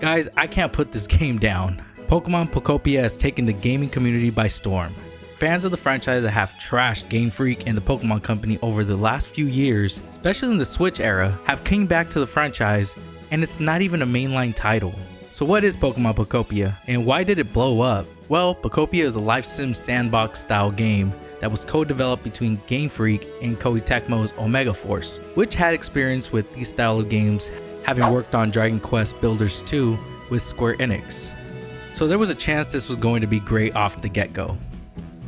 Guys, I can't put this game down. Pokemon Pokopia has taken the gaming community by storm. Fans of the franchise that have trashed Game Freak and the Pokemon Company over the last few years, especially in the Switch era, have came back to the franchise, and it's not even a mainline title. So what is Pokemon Pokopia, and why did it blow up? Well, Pokopia is a life sim sandbox style game that was co-developed between Game Freak and Koei Tecmo's Omega Force, which had experience with these style of games, having worked on Dragon Quest Builders 2 with Square Enix. So there was a chance this was going to be great off the get-go.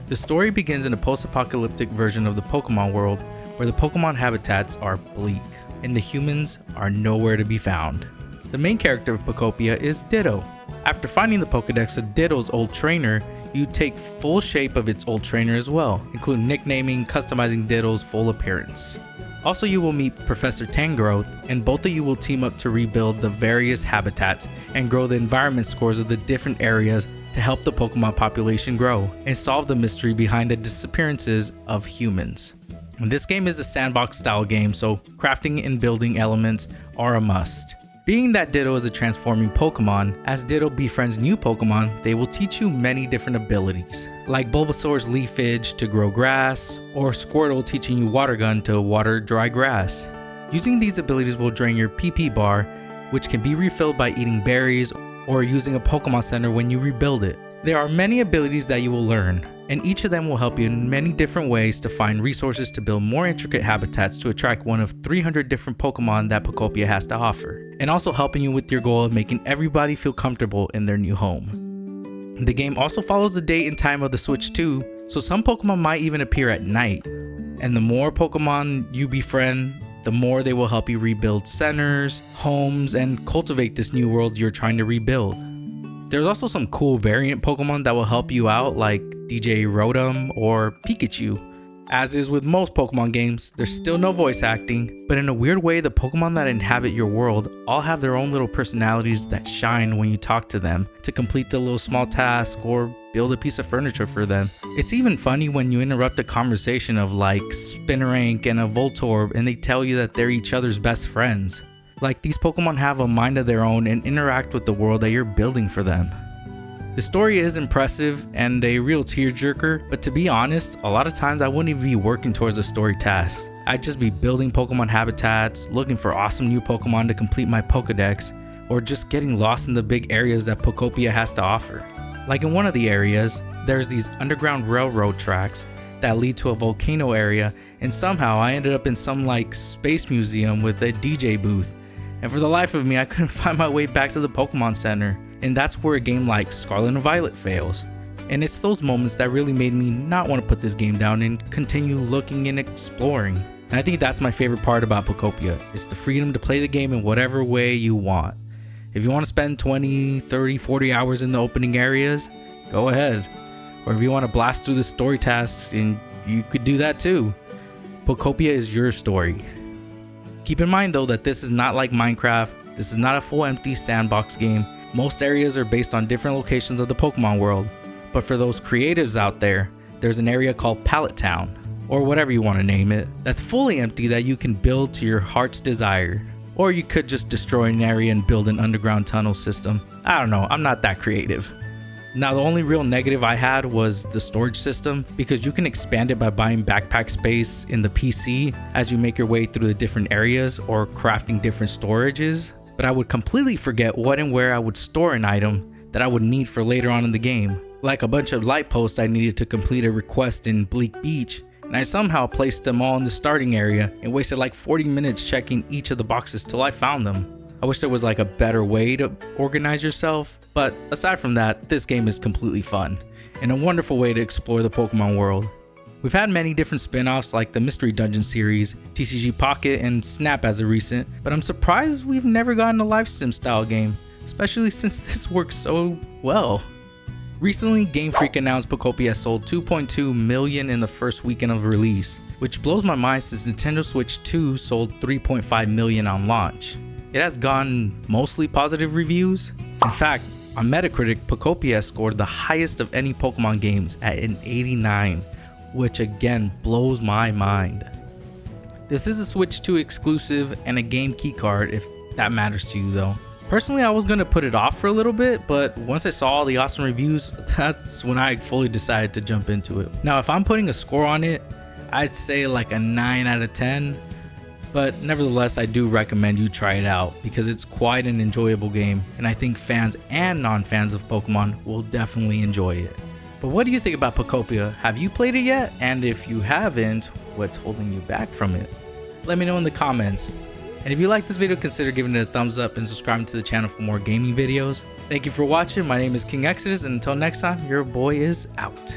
The story begins in a post-apocalyptic version of the Pokemon world where the Pokemon habitats are bleak and the humans are nowhere to be found. The main character of Pokopia is Ditto. After finding the Pokedex of Ditto's old trainer, you take full shape of its old trainer as well, including nicknaming, customizing Ditto's full appearance. Also, you will meet Professor Tangrowth, and both of you will team up to rebuild the various habitats and grow the environment scores of the different areas to help the Pokemon population grow and solve the mystery behind the disappearances of humans. And this game is a sandbox style game, so crafting and building elements are a must. Being that Ditto is a transforming Pokemon, as Ditto befriends new Pokemon, they will teach you many different abilities, like Bulbasaur's leafage to grow grass, or Squirtle teaching you Water Gun to water dry grass. Using these abilities will drain your PP bar, which can be refilled by eating berries or using a Pokemon Center when you rebuild it. There are many abilities that you will learn, and each of them will help you in many different ways to find resources to build more intricate habitats to attract one of 300 different Pokemon that Pokopia has to offer, and also helping you with your goal of making everybody feel comfortable in their new home. The game also follows the date and time of the Switch 2, so some Pokemon might even appear at night, and the more Pokemon you befriend, the more they will help you rebuild centers, homes, and cultivate this new world you're trying to rebuild. There's also some cool variant Pokemon that will help you out, like DJ Rotom or Pikachu. As is with most Pokemon games, there's still no voice acting, but in a weird way, the Pokemon that inhabit your world all have their own little personalities that shine when you talk to them to complete the little small task or build a piece of furniture for them. It's even funny when you interrupt a conversation of like Spinarank and a Voltorb and they tell you that they're each other's best friends. Like, these Pokemon have a mind of their own and interact with the world that you're building for them. The story is impressive and a real tearjerker, but to be honest, a lot of times I wouldn't even be working towards a story task. I'd just be building Pokemon habitats, looking for awesome new Pokemon to complete my Pokedex, or just getting lost in the big areas that Pokopia has to offer. Like in one of the areas, there's these underground railroad tracks that lead to a volcano area, and somehow I ended up in some like space museum with a DJ booth. And for the life of me, I couldn't find my way back to the Pokemon Center. And that's where a game like Scarlet and Violet fails. And it's those moments that really made me not want to put this game down and continue looking and exploring. And I think that's my favorite part about Pokopia. It's the freedom to play the game in whatever way you want. If you want to spend 20, 30, 40 hours in the opening areas, go ahead. Or if you want to blast through the story tasks, and you could do that too. Pokopia is your story. Keep in mind though that this is not like Minecraft. This is not a full empty sandbox game. Most areas are based on different locations of the Pokemon world. But for those creatives out there, there's an area called Pallet Town, or whatever you want to name it, that's fully empty that you can build to your heart's desire. Or you could just destroy an area and build an underground tunnel system. I don't know, I'm not that creative. Now the only real negative I had was the storage system, because you can expand it by buying backpack space in the PC as you make your way through the different areas or crafting different storages. But I would completely forget what and where I would store an item that I would need for later on in the game. Like a bunch of light posts I needed to complete a request in Bleak Beach, and I somehow placed them all in the starting area and wasted like 40 minutes checking each of the boxes till I found them. I wish there was like a better way to organize yourself, but aside from that, this game is completely fun and a wonderful way to explore the Pokemon world. We've had many different spin-offs like the Mystery Dungeon series, TCG Pocket, and Snap as of recent, but I'm surprised we've never gotten a live sim style game, especially since this works so well. Recently, Game Freak announced Pokopia has sold 2.2 million in the first weekend of release, which blows my mind since Nintendo Switch 2 sold 3.5 million on launch. It has gotten mostly positive reviews. In fact, on Metacritic, Pokopia scored the highest of any Pokemon games at an 89, which again blows my mind. This is a Switch 2 exclusive and a game keycard if that matters to you though. Personally, I was gonna put it off for a little bit, but once I saw all the awesome reviews, that's when I fully decided to jump into it. Now, if I'm putting a score on it, I'd say like a 9 out of 10, but nevertheless, I do recommend you try it out because it's quite an enjoyable game, and I think fans and non-fans of Pokemon will definitely enjoy it. But what do you think about Pokopia? Have you played it yet? And if you haven't, what's holding you back from it? Let me know in the comments. And if you like this video, consider giving it a thumbs up and subscribing to the channel for more gaming videos. Thank you for watching. My name is King Exodus, and until next time, your boy is out.